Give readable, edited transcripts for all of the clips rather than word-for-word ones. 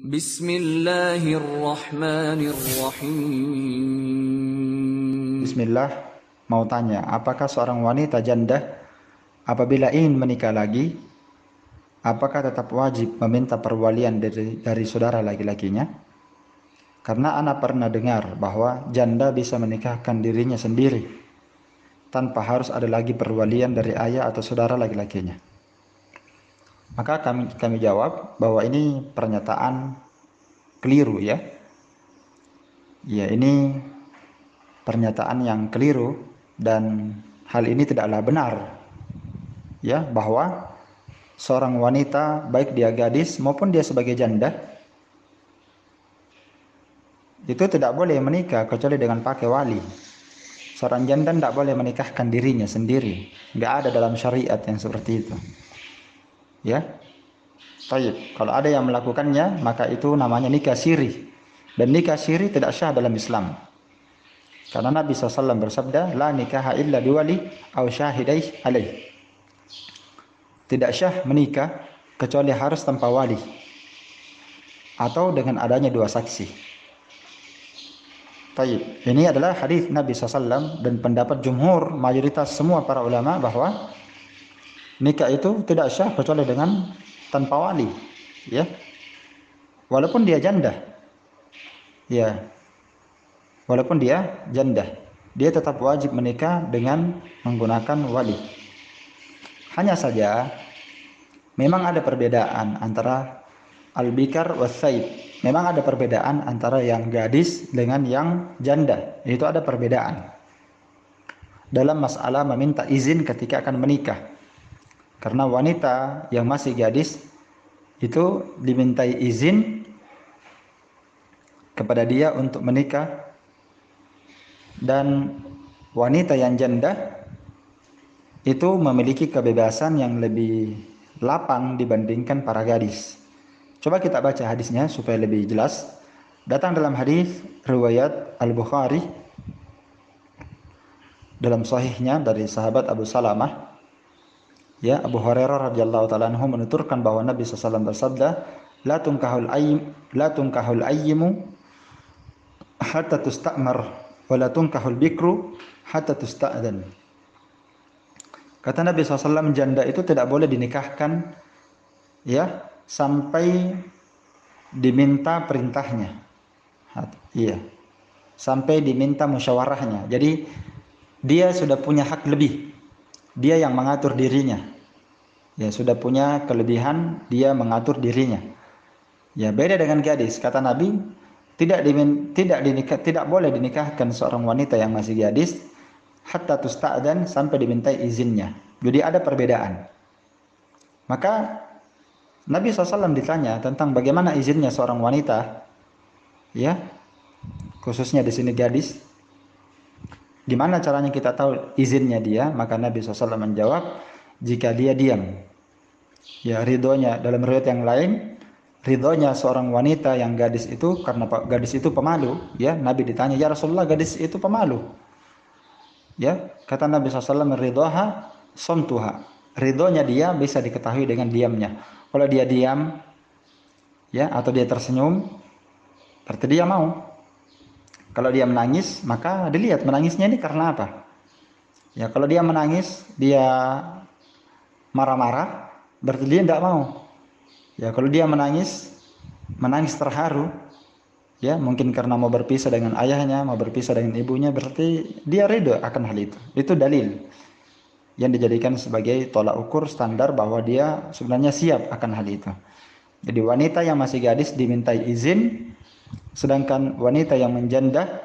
Bismillahirrahmanirrahim. Bismillah, mau tanya, apakah seorang wanita janda apabila ingin menikah lagi, apakah tetap wajib meminta perwalian dari saudara laki-lakinya? Karena anak pernah dengar bahwa janda bisa menikahkan dirinya sendiri tanpa harus ada lagi perwalian dari ayah atau saudara laki-lakinya. Maka kami jawab bahwa ini pernyataan keliru ya. Ya, ini pernyataan yang keliru dan hal ini tidaklah benar. Ya, bahwa seorang wanita baik dia gadis maupun dia sebagai janda itu tidak boleh menikah kecuali dengan pakai wali. Seorang janda tidak boleh menikahkan dirinya sendiri. Nggak ada dalam syariat yang seperti itu. Ya. Baik, kalau ada yang melakukannya maka itu namanya nikah siri. Dan nikah siri tidak sah dalam Islam. Karena Nabi SAW bersabda, la nikaha illa biwali aw syahidai alaih. Tidak syah menikah kecuali harus tanpa wali atau dengan adanya dua saksi. Baik, ini adalah hadis Nabi SAW dan pendapat jumhur mayoritas semua para ulama bahwa nikah itu tidak syah kecuali dengan tanpa wali, ya. Walaupun dia janda. Ya. Walaupun dia janda, dia tetap wajib menikah dengan menggunakan wali. Hanya saja memang ada perbedaan antara al-bikar was-sayyib. Memang ada perbedaan antara yang gadis dengan yang janda. Itu ada perbedaan dalam masalah meminta izin ketika akan menikah. Karena wanita yang masih gadis itu dimintai izin kepada dia untuk menikah, dan wanita yang janda itu memiliki kebebasan yang lebih lapang dibandingkan para gadis. Coba kita baca hadisnya supaya lebih jelas. Datang dalam hadis riwayat Al-Bukhari dalam sahihnya dari sahabat Abu Salamah. Ya, Abu Hurairah radhiyallahu taala anhu menuturkan bahwa Nabi SAW bersabda, la tunkahul ayyimu hatta tusta'mar wa la tunkahul bikru hatta tusta'dan. Kata Nabi SAW, janda itu tidak boleh dinikahkan ya sampai diminta perintahnya. Iya. Sampai diminta musyawarahnya. Jadi dia sudah punya hak lebih. Dia yang mengatur dirinya. Ya, sudah punya kelebihan, dia mengatur dirinya. Ya, beda dengan gadis. Kata Nabi, tidak boleh dinikahkan seorang wanita yang masih gadis hatta tusta'dan, sampai dimintai izinnya. Jadi ada perbedaan. Maka Nabi SAW ditanya tentang bagaimana izinnya seorang wanita, ya, khususnya di sini gadis. Gimana caranya kita tahu izinnya dia? Maka Nabi SAW menjawab, jika dia diam. Ya, ridhonya dalam riwayat yang lain, ridhonya seorang wanita yang gadis itu karena gadis itu pemalu. Ya, Nabi ditanya, ya Rasulullah, gadis itu pemalu. Ya, kata Nabi SAW, ridhoha somtuha. Ridhonya dia bisa diketahui dengan diamnya. Kalau dia diam, ya, atau dia tersenyum, berarti dia mau. Kalau dia menangis, maka dilihat menangisnya ini karena apa. Ya, kalau dia menangis, dia marah-marah, berarti dia tidak mau. Ya, kalau dia menangis terharu, ya, mungkin karena mau berpisah dengan ayahnya, mau berpisah dengan ibunya, berarti dia ridho akan hal itu. Itu dalil yang dijadikan sebagai tolak ukur standar bahwa dia sebenarnya siap akan hal itu. Jadi wanita yang masih gadis dimintai izin, sedangkan wanita yang menjanda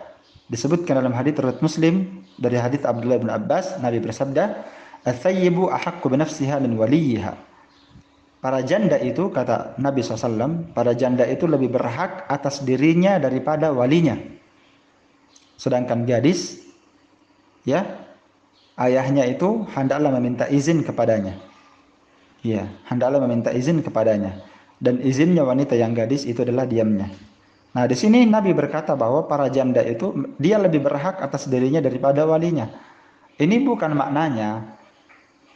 disebutkan dalam hadits riwayat Muslim dari hadits Abdullah bin Abbas, Nabi bersabda, "Ats-tsayyibu ahaqqu bi nafsiha min waliyha." Para janda itu, kata Nabi SAW, para janda itu lebih berhak atas dirinya daripada walinya. Sedangkan gadis, ya, ayahnya itu hendaklah meminta izin kepadanya. Ya, hendaklah meminta izin kepadanya. Dan izinnya wanita yang gadis itu adalah diamnya. Nah, di sini Nabi berkata bahwa para janda itu dia lebih berhak atas dirinya daripada walinya. Ini bukan maknanya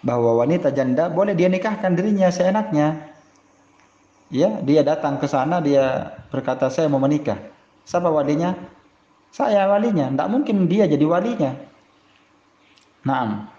bahwa wanita janda boleh dia nikahkan dirinya seenaknya. ya, dia datang ke sana, dia berkata saya mau menikah. Siapa walinya? Saya walinya. Tidak mungkin dia jadi walinya. Naam.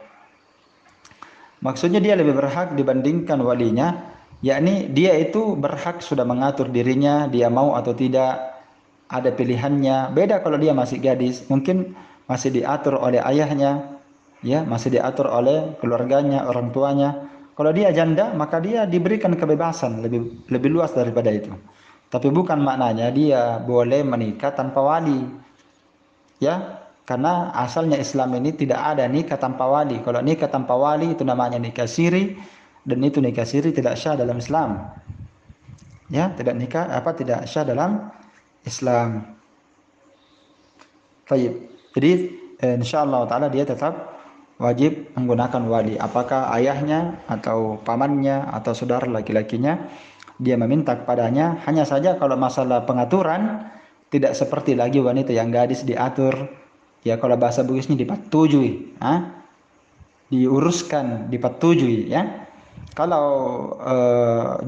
Maksudnya dia lebih berhak dibandingkan walinya, yakni dia itu berhak sudah mengatur dirinya, dia mau atau tidak, ada pilihannya. Beda kalau dia masih gadis, mungkin masih diatur oleh ayahnya, ya, masih diatur oleh keluarganya, orang tuanya. Kalau dia janda, maka dia diberikan kebebasan lebih lebih luas daripada itu. Tapi bukan maknanya dia boleh menikah tanpa wali, ya. Karena asalnya Islam ini tidak ada nikah tanpa wali. Kalau nikah tanpa wali itu namanya nikah siri, dan itu nikah siri tidak syah dalam Islam. Ya, tidak syah dalam Islam. Baik. Jadi insyaallah taala dia tetap wajib menggunakan wali. Apakah ayahnya atau pamannya atau saudara laki-lakinya dia meminta kepadanya. Hanya saja kalau masalah pengaturan tidak seperti lagi wanita yang gadis diatur. Ya, kalau bahasa Bugisnya dipatujui, diuruskan, dipatujui, ya. Kalau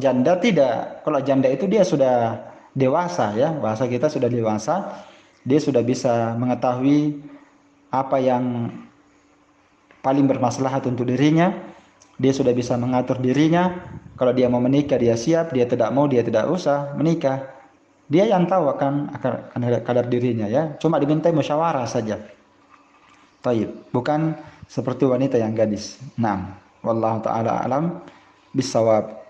janda tidak, kalau janda itu dia sudah dewasa, ya, bahasa kita sudah dewasa, dia sudah bisa mengetahui apa yang paling bermaslahat untuk dirinya, dia sudah bisa mengatur dirinya. Kalau dia mau menikah dia siap, dia tidak mau dia tidak usah menikah. Dia yang tahu akan kadar dirinya, ya. Cuma dimintai musyawarah saja. Taib, bukan seperti wanita yang gadis. Naam, wallahu taala alam bisawab.